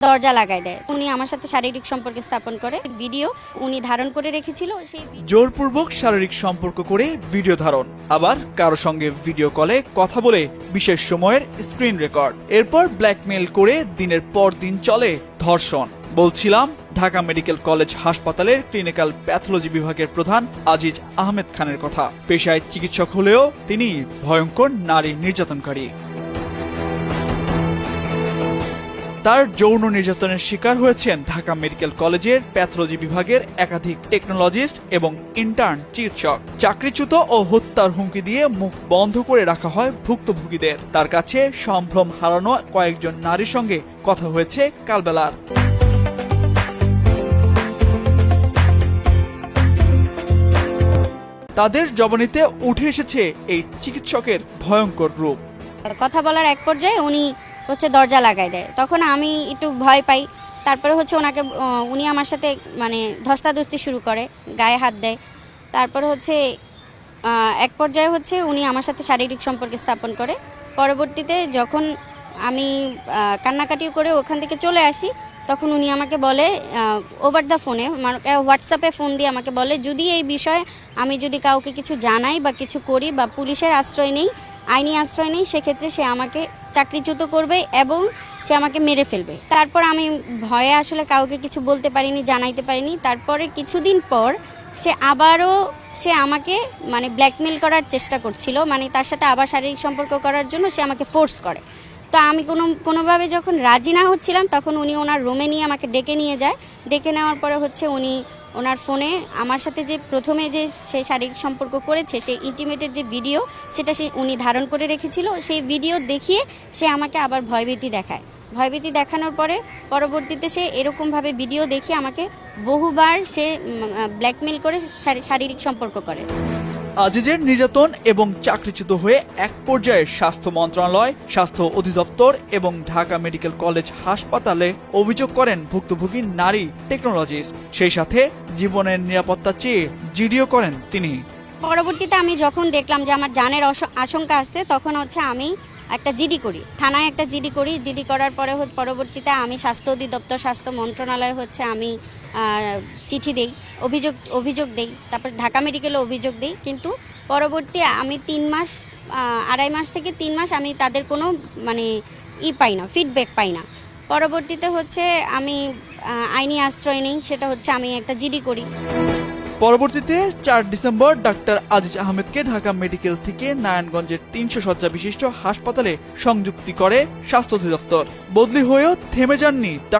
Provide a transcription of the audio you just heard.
দরজা লাগাই দেয়। উনি আমার সাথে শারীরিক সম্পর্ক স্থাপন করে ভিডিও উনি ধারণ করে রেখেছিল। সেই জোরপূর্বক শারীরিক সম্পর্ক করে ভিডিও ধারণ, আবার কারো সঙ্গে ভিডিও কলে কথা বলে বিশেষ সময়ের স্ক্রিন রেকর্ড, এরপর ব্ল্যাকমেইল করে দিনের পর দিন চলে ধর্ষণ। বলছিলাম ঢাকা মেডিকেল কলেজ হাসপাতালের ক্লিনিক্যাল প্যাথোলজি বিভাগের প্রধান আজিজ আহমেদ খানের কথা। পেশায় চিকিৎসক হলেও তিনি ভয়ঙ্কর নারী নির্যাতনকারী। তার যৌন নির্যাতনের শিকার হয়েছেন ঢাকা মেডিকেল কলেজের প্যাথোলজি বিভাগের একাধিক টেকনোলজিস্ট এবং ইন্টার্ন চিকিৎসক। চাকরিচ্যুত ও হত্যার হুমকি দিয়ে মুখ বন্ধ করে রাখা হয় ভুক্তভোগীদের। তার কাছে সম্ভ্রম হারানো কয়েকজন নারীর সঙ্গে কথা হয়েছে কালবেলার। তাদের জবানিতে উঠে এসেছে এই চিকিৎসকের ভয়ঙ্কর রূপ। কথা বলার এক পর্যায়ে উনি দরজা লাগাই দেয়। তখন আমি একটু ভয় পাই। তারপরে উনি আমার সাথে ধস্তাধস্তি শুরু করে, গায়ে হাত দেয়। তারপরে এক পর্যায়ে উনি আমার সাথে শারীরিক সম্পর্ক স্থাপন করে। পরবর্তীতে যখন আমি কান্নাকাটি করে ওখান থেকে চলে আসি, তখন উনি আমাকে বলে ওভার দ্য ফোনে, হোয়াটসঅ্যাপে ফোন দিয়ে আমাকে বলে, যদি এই বিষয়ে আমি যদি কাউকে কিছু জানাই বা কিছু করি বা পুলিশের আশ্রয় নেই, আইনি আশ্রয় নেই, সেক্ষেত্রে সে আমাকে চাকরিচ্যুত করবে এবং সে আমাকে মেরে ফেলবে। তারপর আমি ভয়ে আসলে কাউকে কিছু বলতে পারিনি, জানাইতে পারিনি। তারপরে কিছুদিন পর সে আমাকে ব্ল্যাকমেল করার চেষ্টা করছিল, তার সাথে আবার শারীরিক সম্পর্ক করার জন্য সে আমাকে ফোর্স করে। তো আমি কোনোভাবে যখন রাজি না হচ্ছিলাম, তখন উনি ওনার রুমে নিয়ে আমাকে ডেকে নিয়ে যায়। ডেকে নেওয়ার পরে উনি ওনার ফোনে আমার সাথে যে প্রথমে যে সে শারীরিক সম্পর্ক করেছে, সেই ইন্টিমেটের যে ভিডিও, সেটা উনি ধারণ করে রেখেছিল। সেই ভিডিও দেখিয়ে সে আমাকে আবার ভয়ভীতি দেখায়। ভয়ভীতি দেখানোর পরে পরবর্তীতে সে এরকমভাবে ভিডিও দেখিয়ে আমাকে বহুবার সে ব্ল্যাকমেল করে শারীরিক সম্পর্ক করে। আজিজের নির্যাতন এবং চাকরিচ্যুত হয়ে এক পর্যায়ে স্বাস্থ্য মন্ত্রণালয়, স্বাস্থ্য অধিদপ্তর এবং ঢাকা মেডিকেল কলেজ হাসপাতালে অভিযোগ করেন ভুক্তভোগী নারী টেকনোলজিস্ট। সেই সাথে জীবনের নিরাপত্তা চেয়ে জিডিও করেন তিনি। পরবর্তীতে আমি যখন দেখলাম যে আমার জানের আশঙ্কা আসছে, তখন আমি একটা জিডি করি, থানায় একটা জিডি করি। জিডি করার পরে পরবর্তীতে আমি স্বাস্থ্য অধিদপ্তর, স্বাস্থ্য মন্ত্রণালয়ে আমি চিঠি দেই, অভিযোগ দেই। তারপর ঢাকা মেডিকেলে অভিযোগ দিই। কিন্তু পরবর্তী আমি 3 মাস, 2.5 মাস থেকে 3 মাস আমি তাদের কোনো পাই না, ফিডব্যাক পাই না। পরবর্তীতে আমি আইনি আশ্রয় নেই, সেটা আমি একটা জিডি করি। পরবর্তীতে 4 ডিসেম্বর ডাক্তার আজিজ আহমেদকে ঢাকা মেডিকেল থেকে নারায়ণগঞ্জের 300 শয্যা বিশিষ্ট হাসপাতালে সংযুক্তি করে স্বাস্থ্য অধিদপ্তর। বদলি হয়েও থেমে যাননি